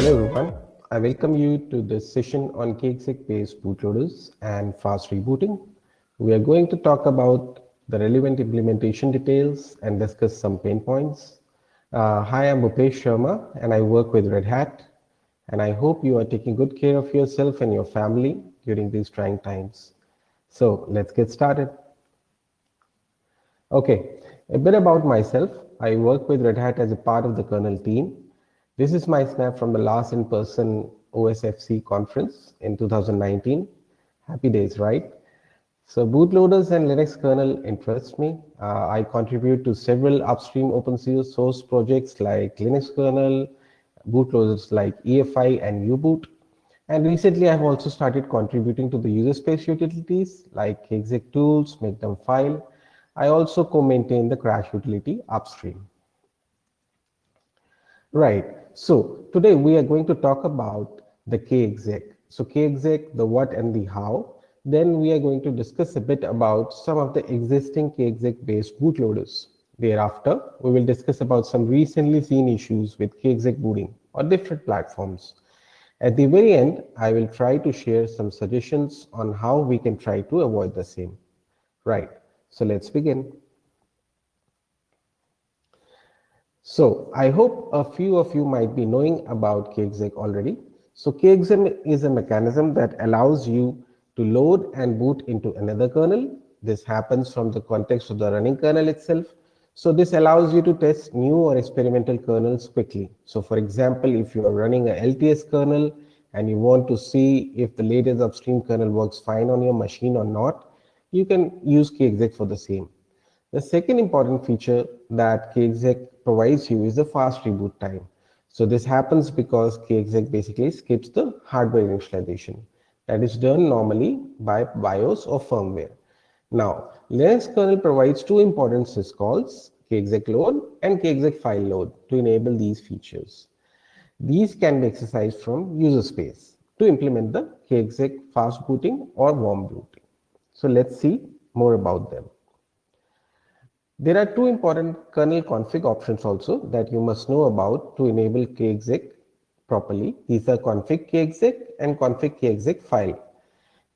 Hello everyone, I welcome you to this session on kexec based bootloaders and fast rebooting. We are going to talk about the relevant implementation details and discuss some pain points. Hi, I'm Bhupesh Sharma and I work with Red Hat, and I hope you are taking good care of yourself and your family during these trying times. So let's get started. Okay, a bit about myself. I work with Red Hat as a part of the kernel team. This is my snap from the last in-person OSFC conference in 2019. Happy days, right? So bootloaders and Linux kernel interest me. I contribute to several upstream open source projects like Linux kernel, bootloaders like EFI and U-boot. And recently I've also started contributing to the user space utilities like kexec tools, make them file. I also co-maintain the crash utility upstream. Right. So today we are going to talk about the kexec. So kexec, the what and the how. Then we are going to discuss a bit about some of the existing kexec based bootloaders. Thereafter, we will discuss about some recently seen issues with kexec booting on different platforms. At the very end, I will try to share some suggestions on how we can try to avoid the same. Right. So let's begin. So I hope a few of you might be knowing about kexec already. So kexec is a mechanism that allows you to load and boot into another kernel. This happens from the context of the running kernel itself. So this allows you to test new or experimental kernels quickly. So for example, if you are running a LTS kernel and you want to see if the latest upstream kernel works fine on your machine or not, you can use kexec for the same. The second important feature that kexec provides you is the fast reboot time. So this happens because kexec basically skips the hardware initialization that is done normally by BIOS or firmware. Now, Linux kernel provides two important syscalls, kexec load and kexec file load, to enable these features. These can be exercised from user space to implement the kexec fast booting or warm booting. So let's see more about them. There are two important kernel config options also that you must know about to enable kexec properly. These are config kexec and config kexec file.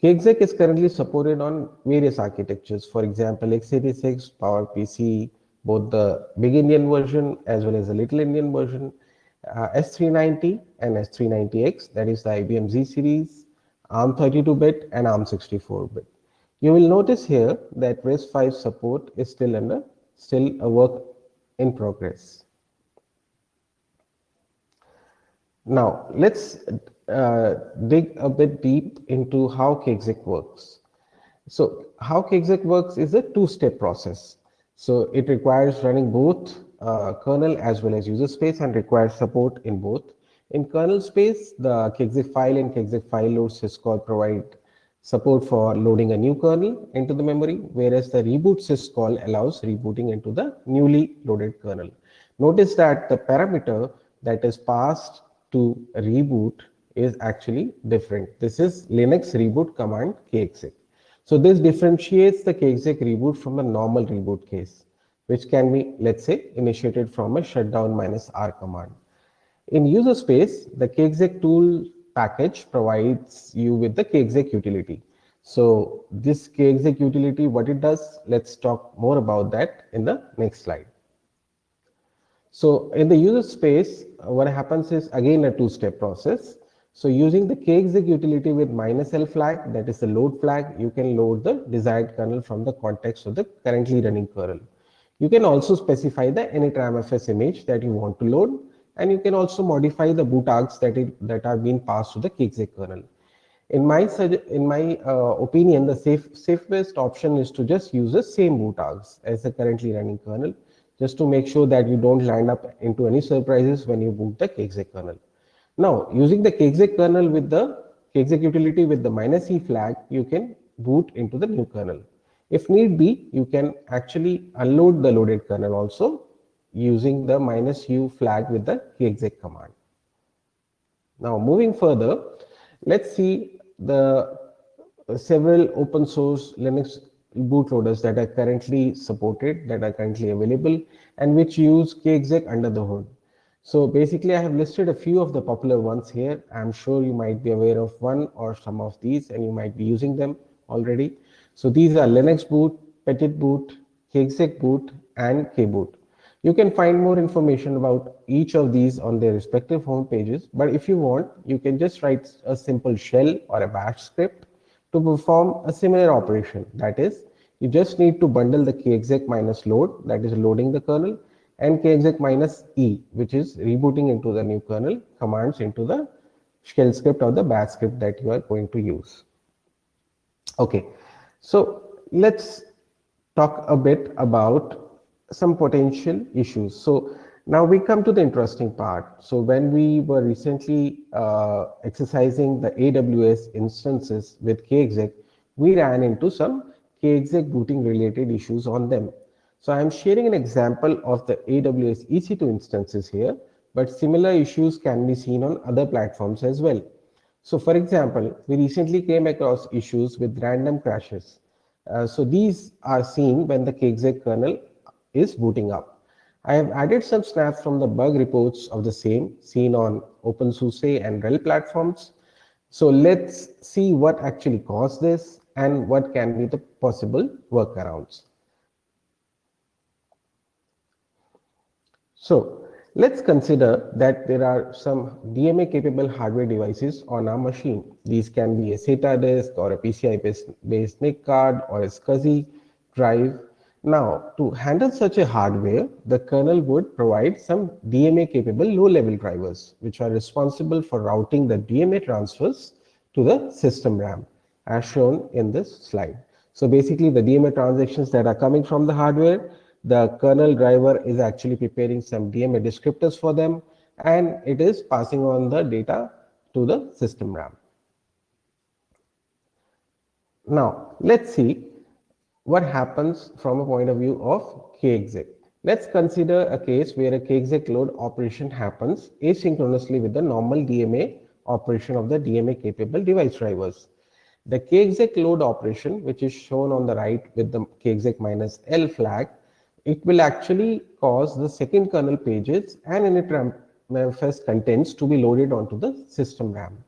Kexec is currently supported on various architectures, for example, x86, PowerPC, both the big Indian version as well as the little Indian version, S390 and S390X, that is the IBM Z series, ARM 32-bit and ARM 64-bit. You will notice here that RISC-V support is still a work in progress. Now let's dig a bit deep into how kexec works. So how kexec works is a two-step process. So it requires running both kernel as well as user space and requires support in both. In kernel space, the kexec file and kexec file load syscall provide support for loading a new kernel into the memory, whereas the reboot syscall allows rebooting into the newly loaded kernel. Notice that the parameter that is passed to reboot is actually different. This is Linux reboot command kexec. So this differentiates the kexec reboot from the normal reboot case, which can be, let's say, initiated from a shutdown -r command. In user space, the kexec tool package provides you with the kexec utility. So this kexec utility, what it does, let's talk more about that in the next slide. So in the user space, what happens is again a two-step process. So using the kexec utility with -l flag, that is the load flag, you can load the desired kernel from the context of the currently running kernel. You can also specify the initramfs image that you want to load, and you can also modify the boot args that are being passed to the kexec kernel. In my opinion, the safest option is to just use the same boot args as the currently running kernel, just to make sure that you don't land up into any surprises when you boot the kexec kernel. Now, using the kexec kernel with the kexec utility with the -e flag, you can boot into the new kernel. If need be, you can actually unload the loaded kernel also using the -u flag with the kexec command. Now, moving further, let's see the several open source Linux bootloaders that are currently supported, that are currently available, and which use kexec under the hood. So basically, I have listed a few of the popular ones here. I'm sure you might be aware of one or some of these and you might be using them already. So these are Linux boot, Petit boot, kexec boot, and kboot. You can find more information about each of these on their respective home pages, but if you want, you can just write a simple shell or a bash script to perform a similar operation. That is, you just need to bundle the kexec minus load, that is loading the kernel, and kexec minus e, which is rebooting into the new kernel commands into the shell script or the bash script that you are going to use. Okay, so let's talk a bit about some potential issues. So now we come to the interesting part. So when we were recently exercising the AWS instances with kexec, we ran into some kexec booting related issues on them. So I'm sharing an example of the AWS EC2 instances here, but similar issues can be seen on other platforms as well. So for example, we recently came across issues with random crashes. So these are seen when the kexec kernel is booting up. I have added some snaps from the bug reports of the same seen on OpenSUSE and RHEL platforms. So let's see what actually caused this and what can be the possible workarounds. So let's consider that there are some DMA capable hardware devices on our machine. These can be a SATA disk or a PCI based NIC card or a SCSI drive. Now, to handle such a hardware, the kernel would provide some DMA capable low level drivers, which are responsible for routing the DMA transfers to the system RAM, as shown in this slide. So basically, the DMA transactions that are coming from the hardware, the kernel driver is actually preparing some DMA descriptors for them, and it is passing on the data to the system RAM. Now, let's see what happens from a point of view of kexec. Let's consider a case where a kexec load operation happens asynchronously with the normal DMA operation of the DMA capable device drivers. The kexec load operation, which is shown on the right with the kexec minus L flag, it will actually cause the second kernel pages and init manifest contents to be loaded onto the system RAM.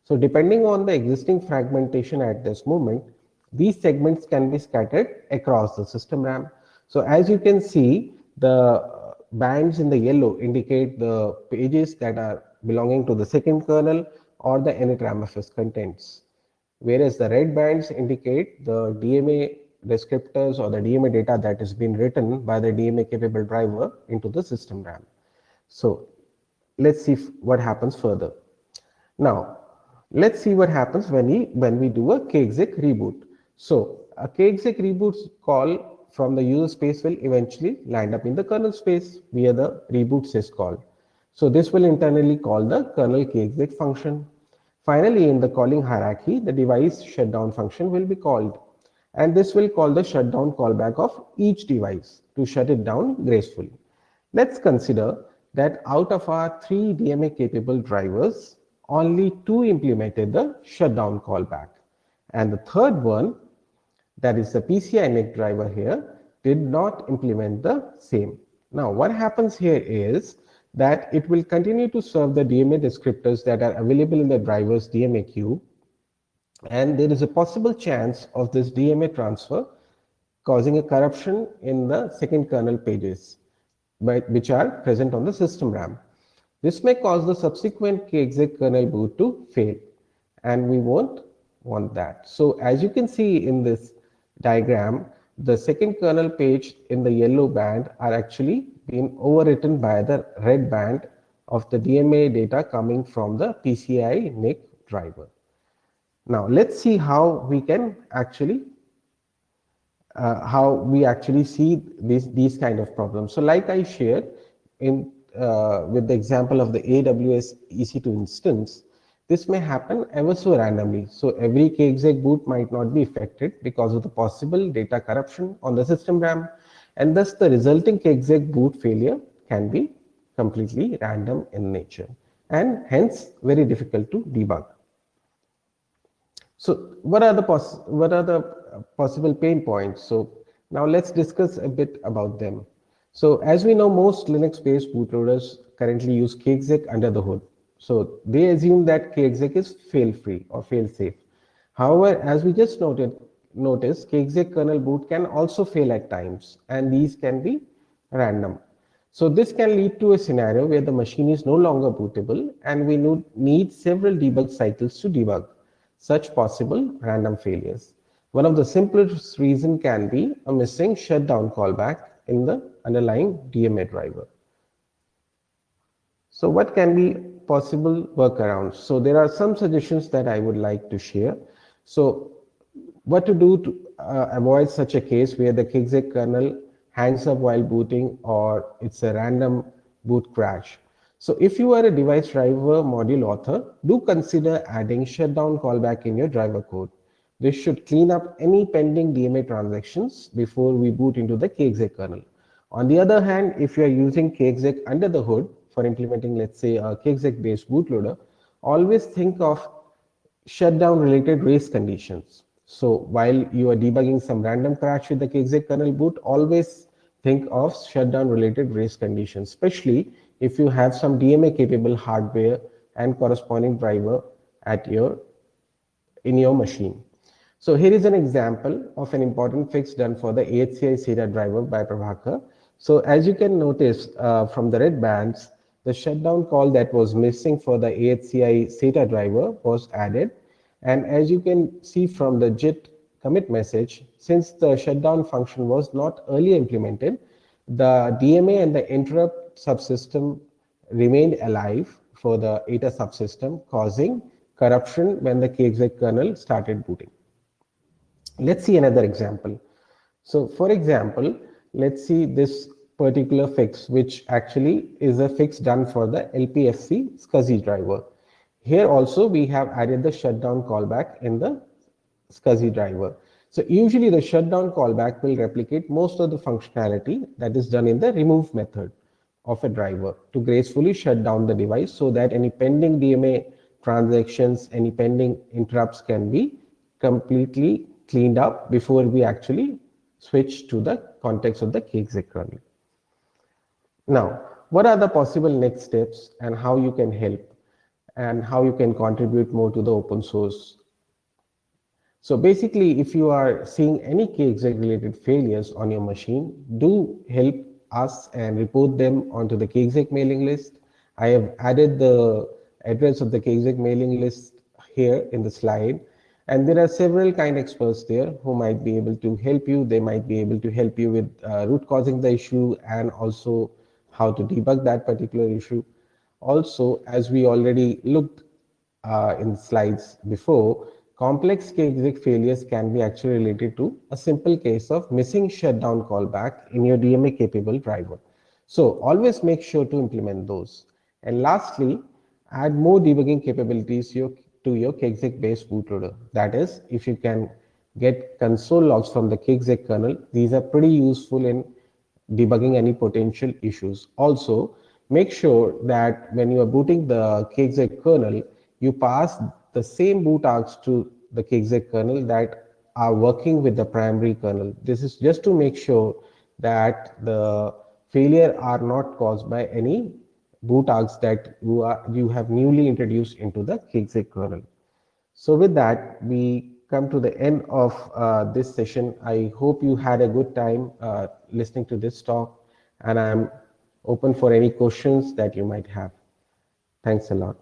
So depending on the existing fragmentation at this moment, these segments can be scattered across the system RAM. So as you can see, the bands in the yellow indicate the pages that are belonging to the second kernel or the init ramfs contents, whereas the red bands indicate the DMA descriptors or the DMA data that is being written by the DMA capable driver into the system RAM. So let's see what happens further. Now, let's see what happens when we do a kexec reboot. So a kexec reboot call from the user space will eventually land up in the kernel space via the reboot syscall. So this will internally call the kernel kexec function. Finally, in the calling hierarchy, the device shutdown function will be called, and this will call the shutdown callback of each device to shut it down gracefully. Let's consider that out of our 3 DMA capable drivers, only 2 implemented the shutdown callback, and the third one, that is the PCI NIC driver here, did not implement the same. Now what happens here is that it will continue to serve the DMA descriptors that are available in the driver's DMA queue, and there is a possible chance of this DMA transfer causing a corruption in the second kernel pages, which are present on the system RAM. This may cause the subsequent kexec kernel boot to fail, and we won't want that. So as you can see in this diagram, the second kernel page in the yellow band are actually being overwritten by the red band of the DMA data coming from the PCI NIC driver. Now let's see how we can actually see these kind of problems. So like I shared in with the example of the AWS EC2 instance, this may happen ever so randomly. So every kexec boot might not be affected because of the possible data corruption on the system RAM, and thus the resulting kexec boot failure can be completely random in nature and hence very difficult to debug. So what are the possible pain points? So now let's discuss a bit about them. So as we know, most Linux-based bootloaders currently use kexec under the hood. So they assume that kexec is fail-free or fail-safe. However, as we just noticed, kexec kernel boot can also fail at times, and these can be random. So this can lead to a scenario where the machine is no longer bootable, and we need several debug cycles to debug such possible random failures. One of the simplest reason can be a missing shutdown callback in the underlying DMA driver. So what can be possible workarounds? So there are some suggestions that I would like to share. So what to do to avoid such a case where the kexec kernel hangs up while booting or it's a random boot crash. So if you are a device driver module author, do consider adding shutdown callback in your driver code. This should clean up any pending DMA transactions before we boot into the kexec kernel. On the other hand, if you are using kexec under the hood for implementing, let's say, a kexec based bootloader, always think of shutdown related race conditions. So while you are debugging some random crash with the kexec kernel boot, always think of shutdown related race conditions, especially if you have some DMA capable hardware and corresponding driver at in your machine. So here is an example of an important fix done for the AHCI SATA driver by Prabhakar. So as you can notice from the red bands, the shutdown call that was missing for the AHCI SATA driver was added. And as you can see from the JIT commit message, since the shutdown function was not earlier implemented, the DMA and the interrupt subsystem remained alive for the ATA subsystem, causing corruption when the kexec kernel started booting. Let's see another example. So for example, let's see this particular fix, which actually is a fix done for the LPFC SCSI driver. Here also we have added the shutdown callback in the SCSI driver. So usually the shutdown callback will replicate most of the functionality that is done in the remove method of a driver to gracefully shut down the device so that any pending DMA transactions, any pending interrupts can be completely cleaned up before we actually switch to the context of the kexec kernel. Now, what are the possible next steps and how you can help and how you can contribute more to the open source? So basically, if you are seeing any kexec related failures on your machine, do help us and report them onto the kexec mailing list. I have added the address of the kexec mailing list here in the slide. And there are several kind experts there who might be able to help you. They might be able to help you with root causing the issue and also how to debug that particular issue. Also, as we already looked in slides before, complex kexec failures can be actually related to a simple case of missing shutdown callback in your DMA capable driver. So always make sure to implement those. And lastly, add more debugging capabilities to your kexec based bootloader. That is, if you can get console logs from the kexec kernel, these are pretty useful in debugging any potential issues. Also, make sure that when you are booting the kexec kernel, you pass the same boot args to the kexec kernel that are working with the primary kernel. This is just to make sure that the failure are not caused by any boot args that you have newly introduced into the kexec kernel. So with that, we come to the end of this session. I hope you had a good time listening to this talk, and I'm open for any questions that you might have. Thanks a lot.